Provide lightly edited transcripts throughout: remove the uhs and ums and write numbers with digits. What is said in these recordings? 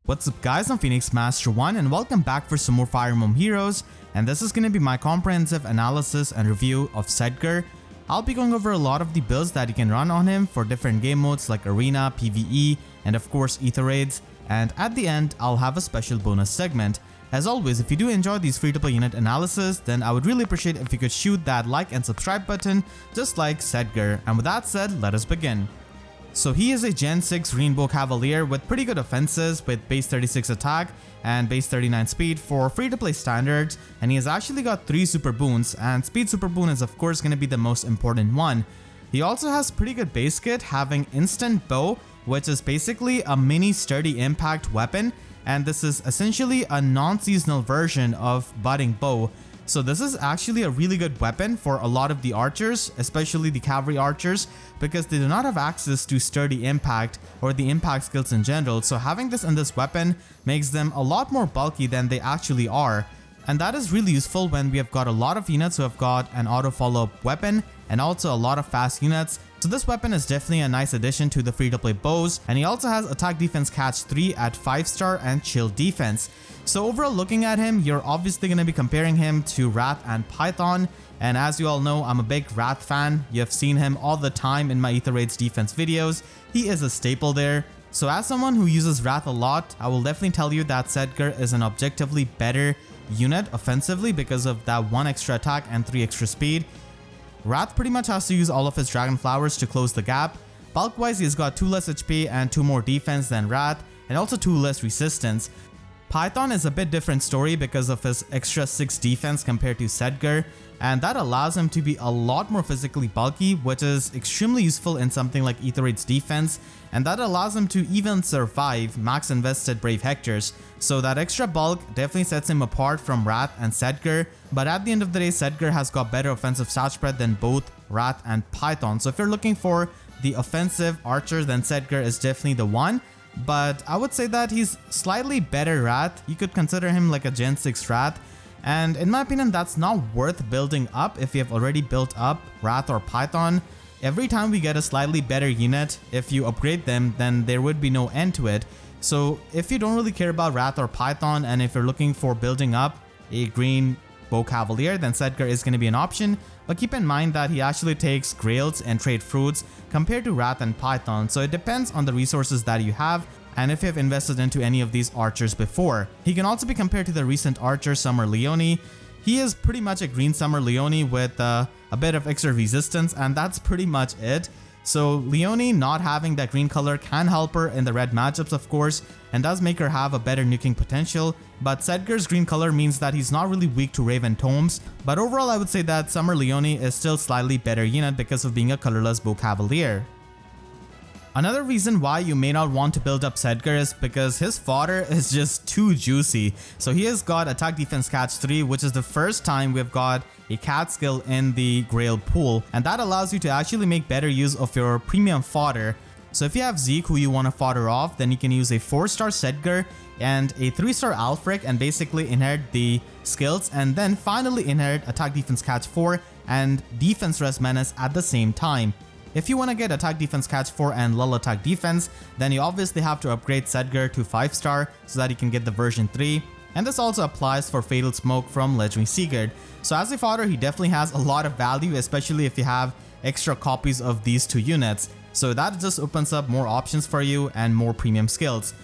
What's up guys, I'm Phoenix Master 1 and welcome back for some more Fire Emblem Heroes, and this is going to be my comprehensive analysis and review of Sedgar. I'll be going over a lot of the builds that you can run on him for different game modes like Arena, PvE, and of course Aether raids, and at the end I'll have a special bonus segment. As always, if you do enjoy these free-to-play unit analysis, then I would really appreciate if you could shoot that like and subscribe button just like Sedgar, and with that said, let us begin. So he is a Gen 6 Rainbow Cavalier with pretty good offenses with base 36 attack and base 39 speed for free-to-play standards, and he has actually got 3 super boons, and speed super boon is of course going to be the most important one. He also has pretty good base kit, having instant bow, which is basically a mini sturdy impact weapon, and this is essentially a non-seasonal version of budding bow. So this is actually a really good weapon for a lot of the archers, especially the cavalry archers, because they do not have access to sturdy impact or the impact skills in general, so having this in this weapon makes them a lot more bulky than they actually are. And that is really useful when we have got a lot of units who have got an auto follow-up weapon and also a lot of fast units. So this weapon is definitely a nice addition to the free-to-play bows, and he also has attack defense catch 3 at 5-star and chill defense. So overall, looking at him, you're obviously going to be comparing him to Wrath and Python, and as you all know, I'm a big Wrath fan. You have seen him all the time in my Aether raids defense videos. He is a staple there. So as someone who uses Wrath a lot, I will definitely tell you that Sedgar is an objectively better unit offensively because of that 1 extra attack and 3 extra speed. Wrath pretty much has to use all of his dragon flowers to close the gap. Bulk wise, he's got 2 less HP and 2 more defense than Wrath, and also 2 less resistance. Python is a bit different story because of his extra 6 defense compared to Sedgar, and that allows him to be a lot more physically bulky, which is extremely useful in something like Aether raid's defense, and that allows him to even survive max invested Brave Hectors. So that extra bulk definitely sets him apart from Wrath and Sedgar, but at the end of the day, Sedgar has got better offensive stat spread than both Wrath and Python. So if you're looking for the offensive archer, then Sedgar is definitely the one. But I would say that he's slightly better Wrath. You could consider him like a Gen 6 Wrath, and in my opinion that's not worth building up if you have already built up Wrath or Python. Every time we get a slightly better unit, if you upgrade them, then there would be no end to it. So if you don't really care about Wrath or Python, and if you're looking for building up a green bow cavalier, then Sedgar is going to be an option. But keep in mind that he actually takes grails and trade fruits compared to Wrath and Python, so it depends on the resources that you have and if you have invested into any of these archers before. He can also be compared to the recent archer Summer LEONIE. He is pretty much a green Summer LEONIE with a bit of extra resistance, and that's pretty much it. So LEONIE not having that green color can help her in the red matchups of course, and does make her have a better nuking potential, but Sedgar's green color means that he's not really weak to Raven Tomes. But overall I would say that Summer LEONIE is still slightly better unit because of being a colorless bow cavalier. Another reason why you may not want to build up Sedgar is because his fodder is just too juicy. So he has got attack defense catch 3, which is the first time we've got a cat skill in the grail pool, and that allows you to actually make better use of your premium fodder. So if you have Zeke who you want to fodder off, then you can use a 4-star Sedgar and a 3-star Alfric and basically inherit the skills, and then finally inherit attack defense catch 4 and defense rest menace at the same time. If you want to get attack defense catch 4 and lull attack defense, then you obviously have to upgrade Sedgar to 5-star so that you can get the version 3. And this also applies for Fatal Smoke from Legendary Sedgard. So as a fodder, he definitely has a lot of value, especially if you have extra copies of these 2 units. So that just opens up more options for you and more premium skills.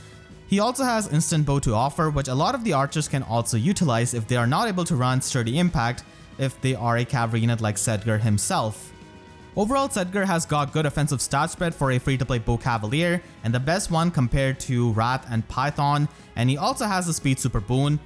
He also has instant bow to offer, which a lot of the archers can also utilize if they are not able to run sturdy impact if they are a cavalry unit like Sedgar himself. Overall, Sedgar has got good offensive stat spread for a free-to-play bow cavalier, and the best one compared to Wrath and Python, and he also has a speed super boon.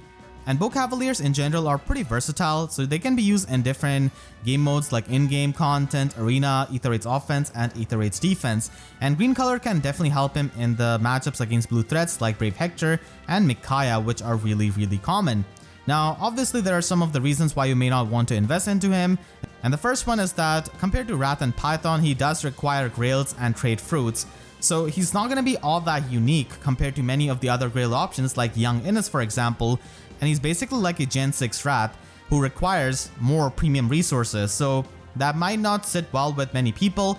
And bow cavaliers in general are pretty versatile, so they can be used in different game modes like in-game content, arena, Aether raids offense, and Aether raids defense. And green color can definitely help him in the matchups against blue threats like Brave Hector and Micaiah, which are really common. Now obviously there are some of the reasons why you may not want to invest into him, and the first one is that compared to Wrath and Python, he does require grails and trade fruits. So he's not going to be all that unique compared to many of the other grail options like Young Innis for example, and he's basically like a Gen 6 Wrath who requires more premium resources, so that might not sit well with many people.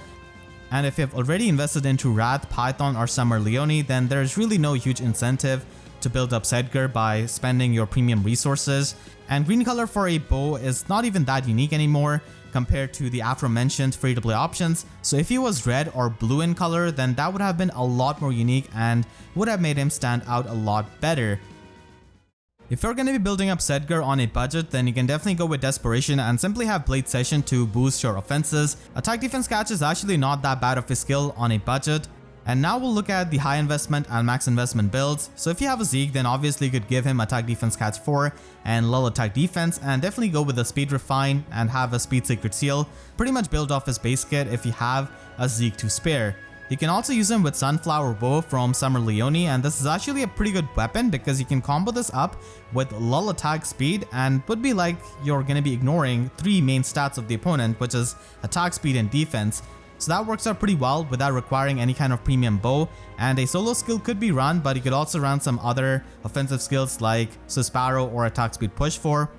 And if you've already invested into Wrath, Python or Summer LEONIE, then there's really no huge incentive to build up Sedgar by spending your premium resources. And green color for a bow is not even that unique anymore compared to the aforementioned free-to-play options. So if he was red or blue in color, then that would have been a lot more unique and would have made him stand out a lot better. If you're going to be building up Sedgar on a budget, then you can definitely go with Desperation and simply have Blade Session to boost your offenses. Attack Defense Catch is actually not that bad of a skill on a budget. And now we'll look at the high investment and max investment builds. So if you have a Zeke, then obviously you could give him Attack Defense Catch 4 and lull Attack Defense, and definitely go with the Speed Refine and have a Speed Secret Seal. Pretty much build off his base kit if you have a Zeke to spare. You can also use him with Sunflower Bow from Summer LEONIE, and this is actually a pretty good weapon because you can combo this up with lull attack speed and would be like you're going to be ignoring 3 main stats of the opponent, which is attack speed and defense. So that works out pretty well without requiring any kind of premium bow, and a solo skill could be run, but you could also run some other offensive skills like Sparrow or attack speed push 4,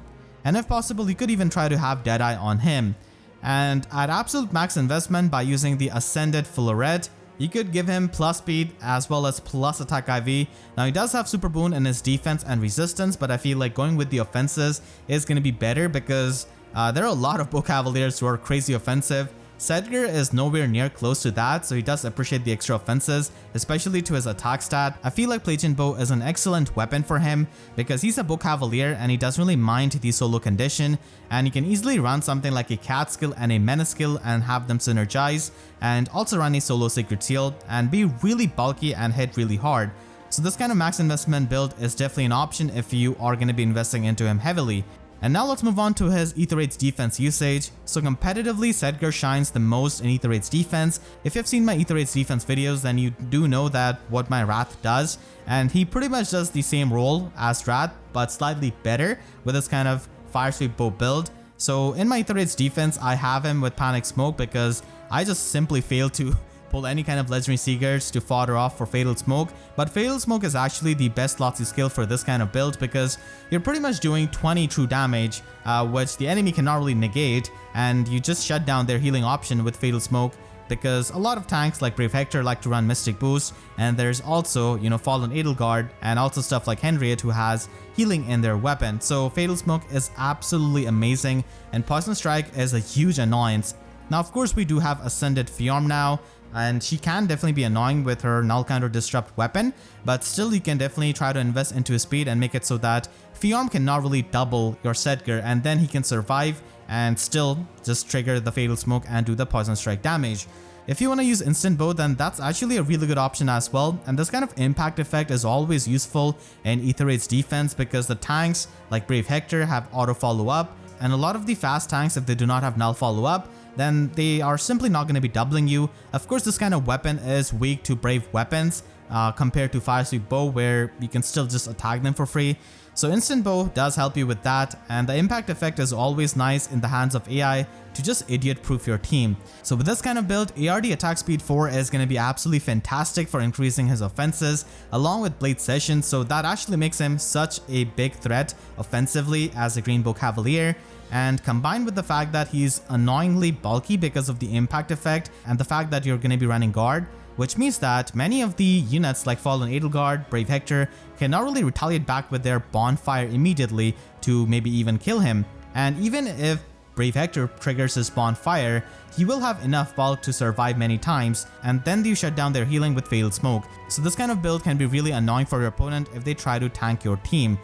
and if possible you could even try to have Deadeye on him. And at absolute max investment, by using the Ascended Floret, you could give him plus speed as well as plus attack IV. Now he does have super boon in his defense and resistance, but I feel like going with the offenses is going to be better because there are a lot of bow cavaliers who are crazy offensive. Sedgar is nowhere near close to that, so he does appreciate the extra offenses, especially to his attack stat. I feel like Platoon Bow is an excellent weapon for him because he's a bow cavalier and he doesn't really mind the solo condition, and you can easily run something like a cat skill and a menace skill and have them synergize, and also run a solo secret seal and be really bulky and hit really hard. So this kind of max investment build is definitely an option if you are going to be investing into him heavily. And now let's move on to his Aether Raid's defense usage. So competitively, Sedgar shines the most in Aether Raid's defense. If you've seen my Aether Raid's defense videos, then you do know that what my Wrath does, and he pretty much does the same role as Wrath, but slightly better with this kind of Fire Sweep Bow build. So in my Aether Raid's defense, I have him with Panic Smoke because I just simply fail to pull any kind of legendary Sedgars to fodder off for Fatal Smoke, but Fatal Smoke is actually the best Lotsie skill for this kind of build because you're pretty much doing 20 true damage, which the enemy cannot really negate, and you just shut down their healing option with Fatal Smoke because a lot of tanks like Brave Hector like to run Mystic Boost, and there's also, Fallen Edelgard and also stuff like Henriette who has healing in their weapon. So Fatal Smoke is absolutely amazing, and Poison Strike is a huge annoyance. Now of course we do have Ascended Fjorm now, and she can definitely be annoying with her null counter disrupt weapon, but still you can definitely try to invest into his speed and make it so that Fjorm cannot really double your Sedgar, and then he can survive and still just trigger the Fatal Smoke and do the Poison Strike damage. If you want to use Instant Bow, then that's actually a really good option as well, and this kind of impact effect is always useful in Aether Raid's defense because the tanks like Brave Hector have auto follow up, and a lot of the fast tanks, if they do not have null follow up, then they are simply not going to be doubling you. Of course, this kind of weapon is weak to brave weapons compared to Fire Sweep Bow, where you can still just attack them for free. So Instant Bow does help you with that, and the impact effect is always nice in the hands of AI to just idiot proof your team. So with this kind of build, ARD attack speed 4 is going to be absolutely fantastic for increasing his offenses along with Blade Session, so that actually makes him such a big threat offensively as a Green Bow Cavalier. And combined with the fact that he's annoyingly bulky because of the impact effect and the fact that you're going to be running guard, which means that many of the units like Fallen Edelgard, Brave Hector cannot really retaliate back with their bonfire immediately to maybe even kill him. And even if Brave Hector triggers his bonfire, he will have enough bulk to survive many times, and then you shut down their healing with Fatal Smoke. So this kind of build can be really annoying for your opponent if they try to tank your team.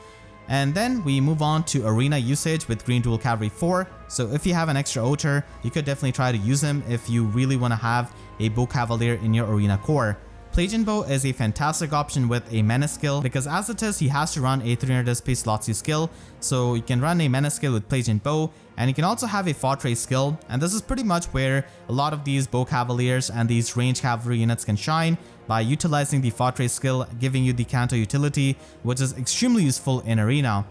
And then we move on to arena usage with Green Duel Cavalry 4. So if you have an extra Otter, you could definitely try to use him if you really want to have a Bow Cavalier in your arena core. Platoon Bow is a fantastic option with a Menace skill because as it is, he has to run a 300 SP Lotsie skill. So you can run a Menace skill with Platoon Bow, and you can also have a Fortress skill, and this is pretty much where a lot of these Bow Cavaliers and these range cavalry units can shine by utilizing the Fortress skill, giving you the counter utility, which is extremely useful in arena.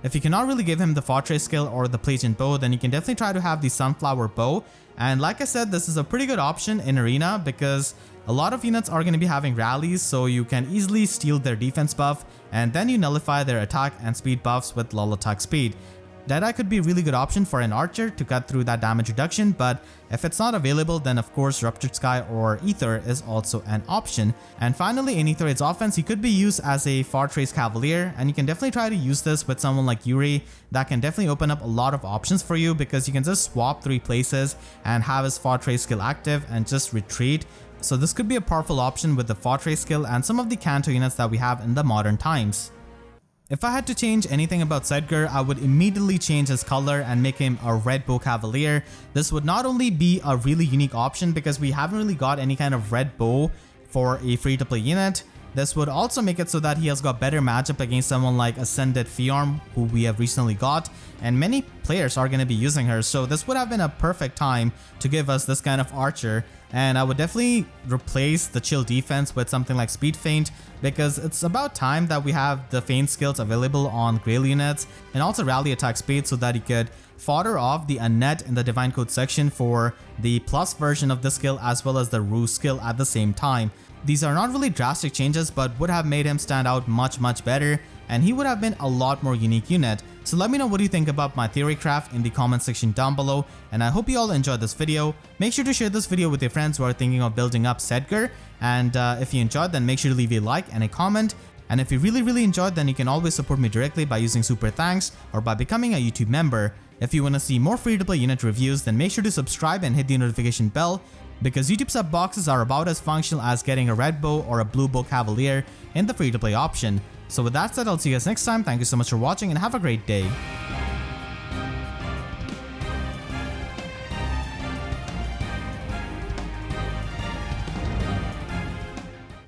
If you cannot really give him the Fortress skill or the Platoon Bow, then you can definitely try to have the Sunflower Bow, and like I said, this is a pretty good option in arena because a lot of units are going to be having rallies, so you can easily steal their defense buff and then you nullify their attack and speed buffs with lull attack speed. Deadeye could be a really good option for an archer to cut through that damage reduction, but if it's not available, then of course Ruptured Sky or Aether is also an option. And finally, in Aether's offense, he could be used as a Fortress Cavalier, and you can definitely try to use this with someone like Yuri. That can definitely open up a lot of options for you because you can just swap 3 places and have his Fortress skill active and just retreat. So this could be a powerful option with the Fortress skill and some of the Canto units that we have in the modern times. If I had to change anything about Sedgar, I would immediately change his color and make him a red bow cavalier. This would not only be a really unique option because we haven't really got any kind of red bow for a free-to-play unit. This would also make it so that he has got better matchup against someone like Ascended Fjorm, who we have recently got, and many players are going to be using her, so this would have been a perfect time to give us this kind of archer. And I would definitely replace the chill defense with something like Speed Feint, because it's about time that we have the feint skills available on grail units, and also rally attack speed so that he could fodder off the Annette in the Divine Code section for the plus version of the skill as well as the Ruse skill at the same time. These are not really drastic changes, but would have made him stand out much better, and he would have been a lot more unique unit. So let me know what you think about my theory craft in the comment section down below, and I hope you all enjoyed this video. Make sure to share this video with your friends who are thinking of building up Sedgar, and if you enjoyed, then make sure to leave a like and a comment. And if you really enjoyed, then you can always support me directly by using super thanks or by becoming a YouTube member. If you want to see more free-to-play unit reviews, then make sure to subscribe and hit the notification bell, because YouTube sub boxes are about as functional as getting a red bow or a blue bow cavalier in the free-to-play option. So with that said, I'll see you guys next time. Thank you so much for watching and have a great day.